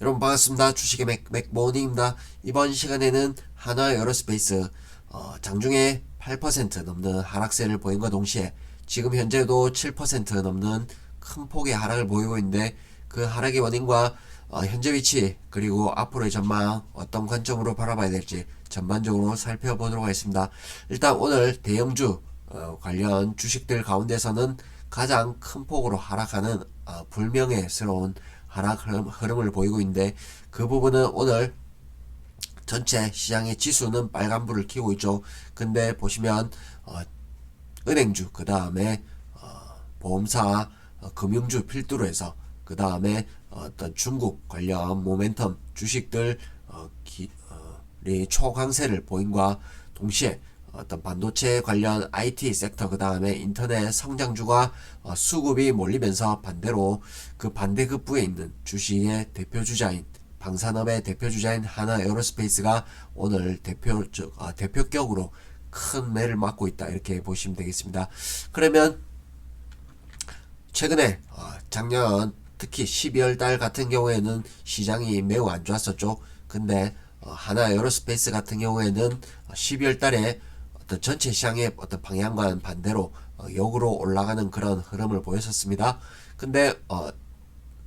여러분 반갑습니다. 주식의 맥모닝입니다. 이번 시간에는 한화에어로스페이스 장중에 8% 넘는 하락세를 보인과 동시에 지금 현재도 7% 넘는 큰 폭의 하락을 보이고 있는데, 그 하락의 원인과 현재 위치 그리고 앞으로의 전망 어떤 관점으로 바라봐야 될지 전반적으로 살펴보도록 하겠습니다. 일단 오늘 대형주 관련 주식들 가운데서는 가장 큰 폭으로 하락하는 불명예스러운 하락 흐름을 보이고 있는데, 그 부분은 오늘 전체 시장의 지수는 빨간불을 켜고 있죠. 근데 보시면 은행주, 그 다음에 보험사, 금융주 필두로 해서 그 다음에 어떤 중국 관련 모멘텀 주식들 초강세를 보인과 동시에 어떤 반도체 관련 IT 섹터, 그 다음에 인터넷 성장주가 수급이 몰리면서 반대로 그 반대급부에 있는 주식의 대표주자인 방산업의 대표주자인 하나에어로스페이스가 오늘 대표격으로 큰 매를 맞고 있다, 이렇게 보시면 되겠습니다. 그러면 최근에 작년 특히 12월 달 같은 경우에는 시장이 매우 안 좋았었죠. 근데 하나에어로스페이스 같은 경우에는 12월 달에 어떤 전체 시장의 어떤 방향과는 반대로 역으로 올라가는 그런 흐름을 보였었습니다. 근데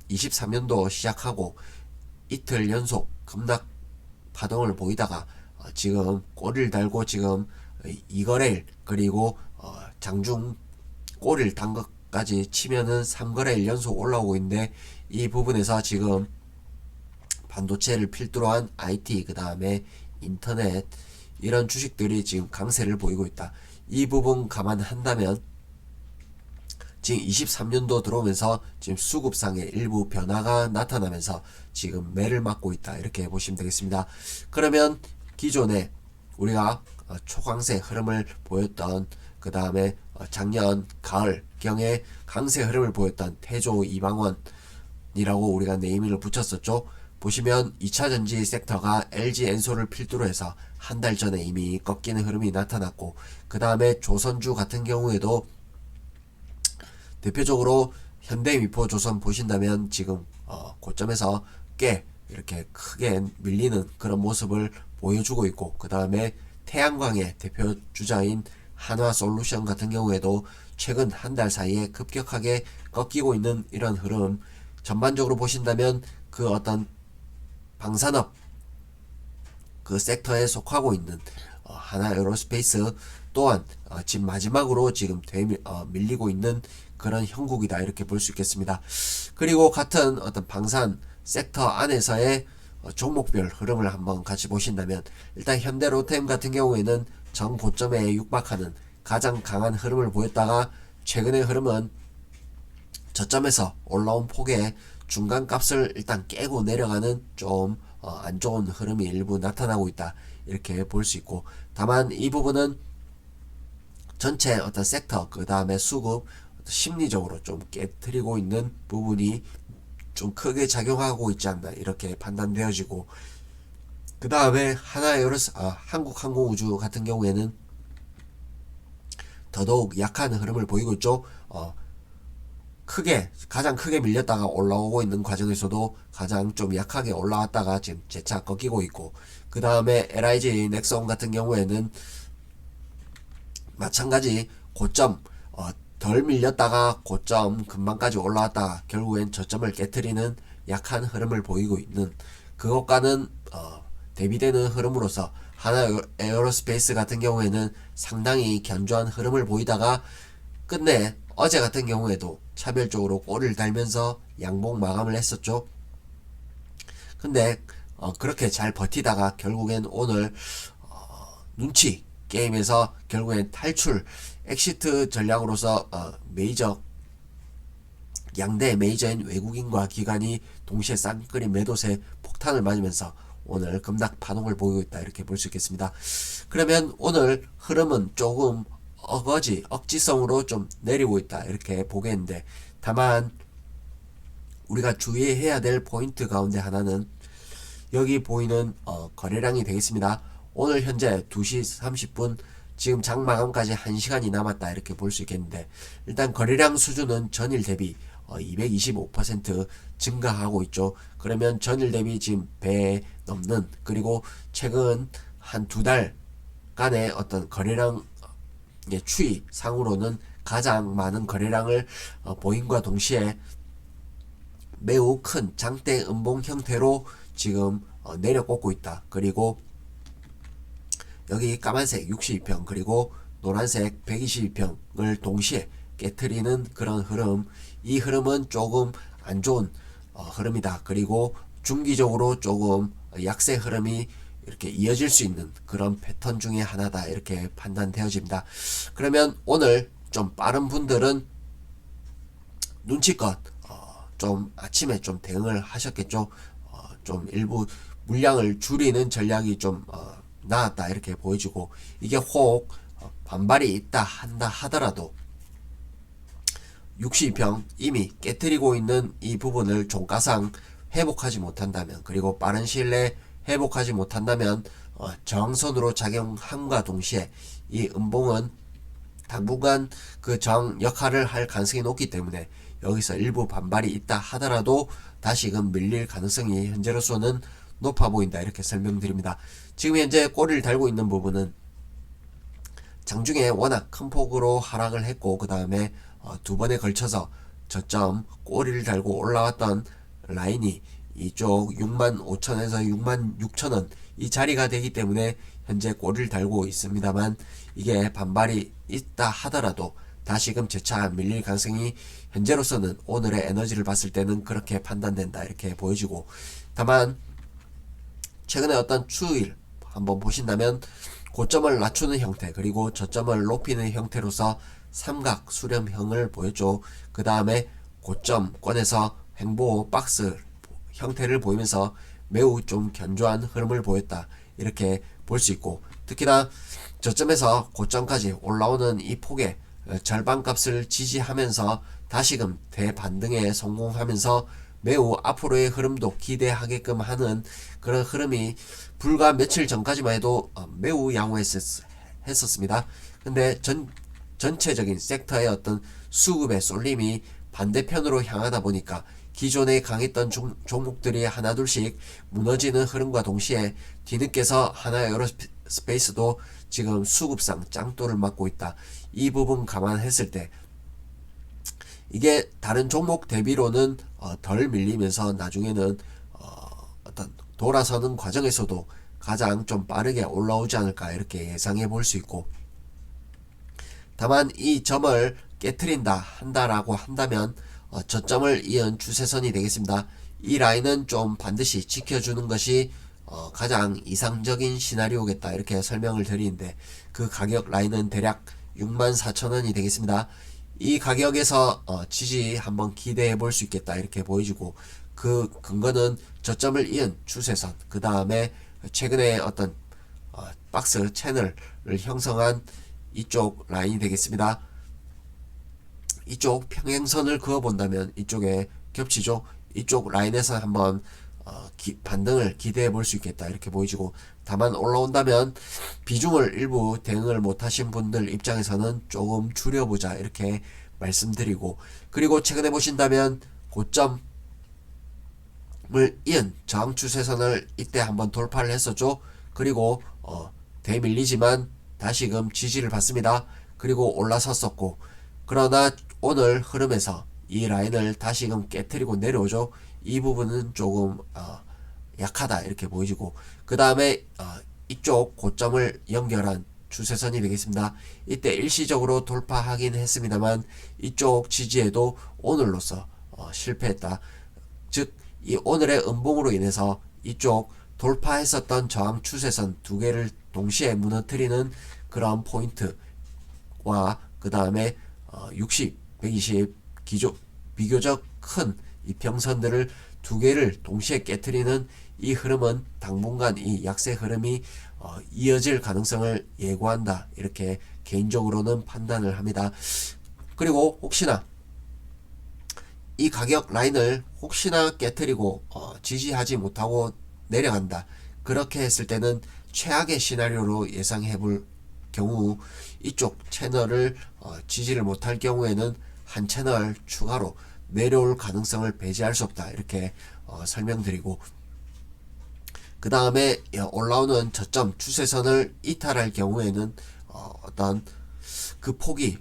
23년도 시작하고 이틀 연속 급락 파동을 보이다가 지금 꼬리를 달고 지금 2거래일 그리고 장중 꼬리를 단 것까지 치면은 3거래일 연속 올라오고 있는데, 이 부분에서 지금 반도체를 필두로 한 IT, 그 다음에 인터넷, 이런 주식들이 지금 강세를 보이고 있다. 이 부분 감안한다면 지금 23년도 들어오면서 지금 수급상의 일부 변화가 나타나면서 지금 매를 맞고 있다, 이렇게 보시면 되겠습니다. 그러면 기존에 우리가 초강세 흐름을 보였던, 그 다음에 작년 가을경에 강세 흐름을 보였던 태조 이방원이라고 우리가 네이밍을 붙였었죠. 보시면 2차전지 섹터가 LG 엔솔을 필두로 해서 한 달 전에 이미 꺾이는 흐름이 나타났고, 그 다음에 조선주 같은 경우에도 대표적으로 현대미포 조선 보신다면 지금 고점에서 꽤 이렇게 크게 밀리는 그런 모습을 보여주고 있고, 그 다음에 태양광의 대표 주자인 한화솔루션 같은 경우에도 최근 한 달 사이에 급격하게 꺾이고 있는 이런 흐름, 전반적으로 보신다면 그 어떤 방산업 그 섹터에 속하고 있는 하나에어로스페이스 또한 지금 마지막으로 지금 밀리고 있는 그런 형국이다, 이렇게 볼 수 있겠습니다. 그리고 같은 어떤 방산 섹터 안에서의 종목별 흐름을 한번 같이 보신다면, 일단 현대로템 같은 경우에는 전 고점에 육박하는 가장 강한 흐름을 보였다가 최근의 흐름은 저점에서 올라온 폭의 중간값을 일단 깨고 내려가는 좀 안 좋은 흐름이 일부 나타나고 있다, 이렇게 볼 수 있고, 다만 이 부분은 전체 어떤 섹터, 그 다음에 수급 심리적으로 좀 깨트리고 있는 부분이 좀 크게 작용하고 있지 않나, 이렇게 판단되어지고, 그 다음에 한국항공우주 같은 경우에는 더더욱 약한 흐름을 보이고 있죠. 가장 크게 밀렸다가 올라오고 있는 과정에서도 가장 좀 약하게 올라왔다가 지금 재차 꺾이고 있고, 그 다음에 LIG 넥슨 같은 경우에는 마찬가지 고점 덜 밀렸다가 고점 금방까지 올라왔다가 결국엔 저점을 깨트리는 약한 흐름을 보이고 있는, 그것과는 대비되는 흐름으로서 하나 에어로스페이스 같은 경우에는 상당히 견조한 흐름을 보이다가 끝내 어제 같은 경우에도 차별적으로 꼬리를 달면서 양봉 마감을 했었죠. 근데 그렇게 잘 버티다가 결국엔 오늘 눈치 게임에서 결국엔 탈출 엑시트 전략으로서 양대 메이저인 외국인과 기관이 동시에 쌍끌이 매도세 폭탄을 맞으면서 오늘 급락 파동을 보이고 있다, 이렇게 볼 수 있겠습니다. 그러면 오늘 흐름은 조금 억지성으로 좀 내리고 있다, 이렇게 보겠는데, 다만 우리가 주의해야 될 포인트 가운데 하나는 여기 보이는 거래량이 되겠습니다. 오늘 현재 2시 30분, 지금 장 마감까지 1시간이 남았다, 이렇게 볼 수 있겠는데, 일단 거래량 수준은 전일 대비 225% 증가하고 있죠. 그러면 전일 대비 지금 배 넘는, 그리고 최근 한 두 달간의 어떤 거래량 추이 상으로는 가장 많은 거래량을 보임과 동시에 매우 큰 장대 음봉 형태로 지금 내려꽂고 있다. 그리고 여기 까만색 62평 그리고 노란색 122평을 동시에 깨트리는 그런 흐름, 이 흐름은 조금 안 좋은 흐름이다. 그리고 중기적으로 조금 약세 흐름이 이렇게 이어질 수 있는 그런 패턴 중에 하나다, 이렇게 판단되어집니다. 그러면 오늘 좀 빠른 분들은 눈치껏 좀 아침에 좀 대응을 하셨겠죠. 좀 일부 물량을 줄이는 전략이 좀 나왔다, 이렇게 보여지고, 이게 혹 반발이 있다 한다 하더라도 62평 이미 깨트리고 있는 이 부분을 종가상 회복하지 못한다면, 그리고 빠른 시일 내에 회복하지 못한다면 저항선으로 작용함과 동시에 이 음봉은 당분간 그 저항 역할을 할 가능성이 높기 때문에 여기서 일부 반발이 있다 하더라도 다시금 밀릴 가능성이 현재로서는 높아 보인다, 이렇게 설명드립니다. 지금 현재 꼬리를 달고 있는 부분은 장중에 워낙 큰 폭으로 하락을 했고, 그 다음에 두 번에 걸쳐서 저점 꼬리를 달고 올라왔던 라인이 이쪽 65,000원에서 66,000원 이 자리가 되기 때문에 현재 꼬리를 달고 있습니다만, 이게 반발이 있다 하더라도 다시금 재차 밀릴 가능성이 현재로서는 오늘의 에너지를 봤을 때는 그렇게 판단된다, 이렇게 보여지고, 다만 최근에 어떤 추이를 한번 보신다면 고점을 낮추는 형태 그리고 저점을 높이는 형태로서 삼각 수렴형을 보였죠. 그 다음에 고점권에서 횡보 박스 형태를 보이면서 매우 좀 견조한 흐름을 보였다, 이렇게 볼 수 있고, 특히나 저점에서 고점까지 올라오는 이 폭의 절반값을 지지하면서 다시금 대반등에 성공하면서 매우 앞으로의 흐름도 기대하게끔 하는 그런 흐름이 불과 며칠 전까지만 해도 매우 양호했었습니다. 근데 전체적인 섹터의 어떤 수급의 쏠림이 반대편으로 향하다 보니까 기존에 강했던 종목들이 하나둘씩 무너지는 흐름과 동시에 뒤늦게서 하나 에어로스페이스도 지금 수급상 짱돌을 맞고 있다. 이 부분 감안했을 때 이게 다른 종목 대비로는 덜 밀리면서 나중에는 어떤 돌아서는 과정에서도 가장 좀 빠르게 올라오지 않을까, 이렇게 예상해 볼 수 있고, 다만 이 점을 깨트린다 한다라고 한다면 저점을 이은 추세선이 되겠습니다. 이 라인은 좀 반드시 지켜주는 것이 가장 이상적인 시나리오겠다, 이렇게 설명을 드리는데, 그 가격 라인은 대략 64,000원이 되겠습니다. 이 가격에서 지지 한번 기대해 볼 수 있겠다, 이렇게 보여지고, 그 근거는 저점을 이은 추세선, 그 다음에 최근에 어떤 박스 채널을 형성한 이쪽 라인이 되겠습니다. 이쪽 평행선을 그어 본다면 이쪽에 겹치죠. 이쪽 라인에서 한번 반등을 기대해 볼 수 있겠다, 이렇게 보여지고, 다만 올라온다면 비중을 일부 대응을 못하신 분들 입장에서는 조금 줄여보자, 이렇게 말씀드리고, 그리고 최근에 보신다면 고점을 이은 저항 추세선을 이때 한번 돌파를 했었죠. 그리고 대밀리지만 다시금 지지를 받습니다. 그리고 올라섰었고, 그러나 오늘 흐름에서 이 라인을 다시금 깨트리고 내려오죠. 이 부분은 조금 약하다, 이렇게 보이고, 그 다음에 이쪽 고점을 연결한 추세선이 되겠습니다. 이때 일시적으로 돌파하긴 했습니다만 이쪽 지지에도 오늘로서 실패했다. 즉 이 오늘의 음봉으로 인해서 이쪽 돌파했었던 저항 추세선 두 개를 동시에 무너뜨리는 그런 포인트와 그 다음에 60, 120 비교적 큰 이평선들을 두 개를 동시에 깨트리는 이 흐름은 당분간 이 약세 흐름이 이어질 가능성을 예고한다, 이렇게 개인적으로는 판단을 합니다. 그리고 혹시나 이 가격 라인을 혹시나 깨트리고 지지하지 못하고 내려간다, 그렇게 했을 때는 최악의 시나리오로 예상해 볼 경우 이쪽 채널을 지지를 못할 경우에는 한 채널 추가로 내려올 가능성을 배제할 수 없다 이렇게 설명드리고, 그 다음에 올라오는 저점 추세선을 이탈할 경우에는 어떤 그 폭이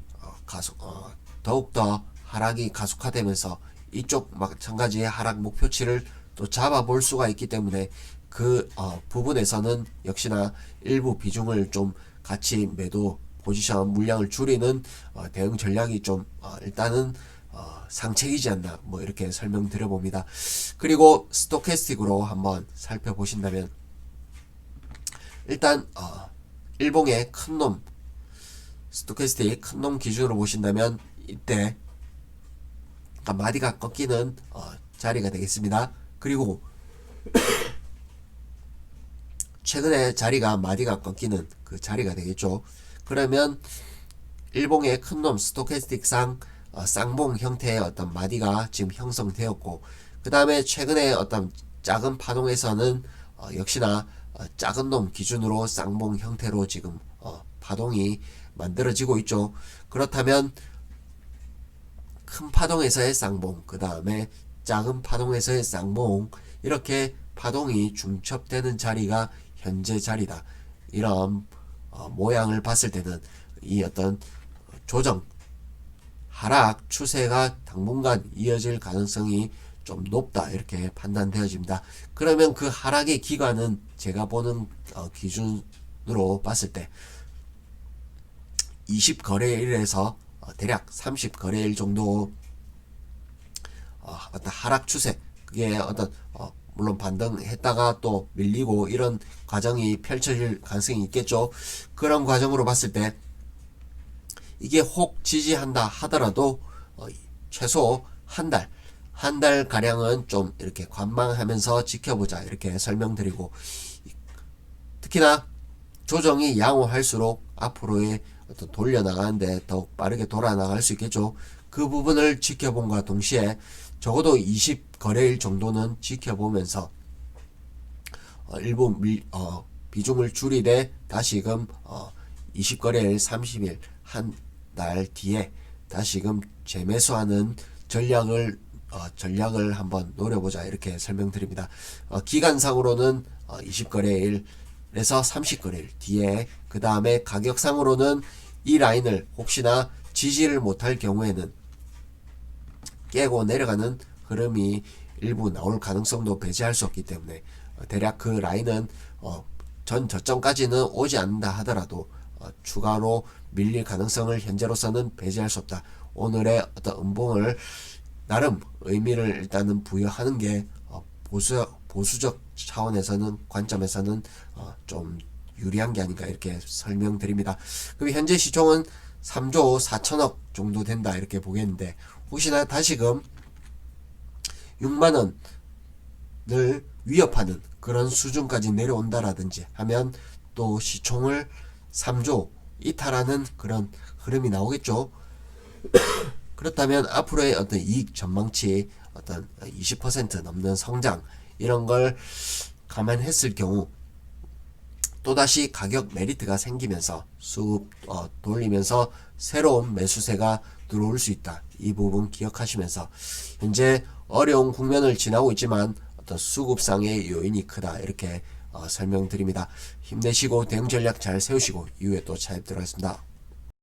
더욱더 하락이 가속화되면서 이쪽 마찬가지의 하락 목표치를 또 잡아볼 수가 있기 때문에 그 부분에서는 역시나 일부 비중을 좀 같이 매도 포지션 물량을 줄이는 대응 전략이 좀 일단은 상책이지 않나 뭐 이렇게 설명드려 봅니다. 그리고 스토캐스틱으로 한번 살펴보신다면 일단 일봉의 큰놈 스토캐스틱 큰놈 기준으로 보신다면 이때 마디가 꺾이는 자리가 되겠습니다. 그리고 최근에 자리가 마디가 꺾이는 그 자리가 되겠죠. 그러면 일봉의 큰놈 스토캐스틱상 쌍봉 형태의 어떤 마디가 지금 형성되었고, 그 다음에 최근에 어떤 작은 파동에서는 역시나 작은 놈 기준으로 쌍봉 형태로 지금 파동이 만들어지고 있죠. 그렇다면 큰 파동에서의 쌍봉, 그 다음에 작은 파동에서의 쌍봉, 이렇게 파동이 중첩되는 자리가 현재 자리다. 이런 모양을 봤을 때는 이 어떤 조정 하락 추세가 당분간 이어질 가능성이 좀 높다 이렇게 판단되어집니다. 그러면 그 하락의 기간은 제가 보는 기준으로 봤을 때 20거래일에서 대략 30거래일 정도 어떤 하락 추세, 그게 어떤 물론 반등했다가 또 밀리고 이런 과정이 펼쳐질 가능성이 있겠죠. 그런 과정으로 봤을 때 이게 혹 지지한다 하더라도 최소 한 달 가량은 좀 이렇게 관망하면서 지켜보자 이렇게 설명드리고, 특히나 조정이 양호할수록 앞으로의 어떤 돌려나가는데 더욱 빠르게 돌아나갈 수 있겠죠. 그 부분을 지켜본과 동시에 적어도 20거래일 정도는 지켜보면서 일부 비중을 줄이되 다시금 20거래일 30일 한 달 뒤에 다시금 재매수하는 전략을 한번 노려보자 이렇게 설명드립니다. 기간상으로는 20거래일에서 30거래일 뒤에, 그 다음에 가격상으로는 이 라인을 혹시나 지지를 못할 경우에는 깨고 내려가는 흐름이 일부 나올 가능성도 배제할 수 없기 때문에 대략 그 라인은 전 저점까지는 오지 않는다 하더라도 추가로 밀릴 가능성을 현재로서는 배제할 수 없다. 오늘의 어떤 음봉을 나름 의미를 일단은 부여하는 게 보수적 차원에서는 관점에서는 좀 유리한 게 아닌가 이렇게 설명드립니다. 그럼 현재 시총은 3조 4천억 정도 된다 이렇게 보겠는데, 혹시나 다시금 6만원을 위협하는 그런 수준까지 내려온다라든지 하면 또 시총을 3조 이탈하는 그런 흐름이 나오겠죠. 그렇다면 앞으로의 어떤 이익 전망치 어떤 20% 넘는 성장 이런 걸 감안했을 경우 또다시 가격 메리트가 생기면서 수급 돌리면서 새로운 매수세가 들어올 수 있다. 이 부분 기억하시면서 현재 어려운 국면을 지나고 있지만 어떤 수급상의 요인이 크다 이렇게 설명드립니다. 힘내시고 대응 전략 잘 세우시고 이후에 또 차입 들어가겠습니다.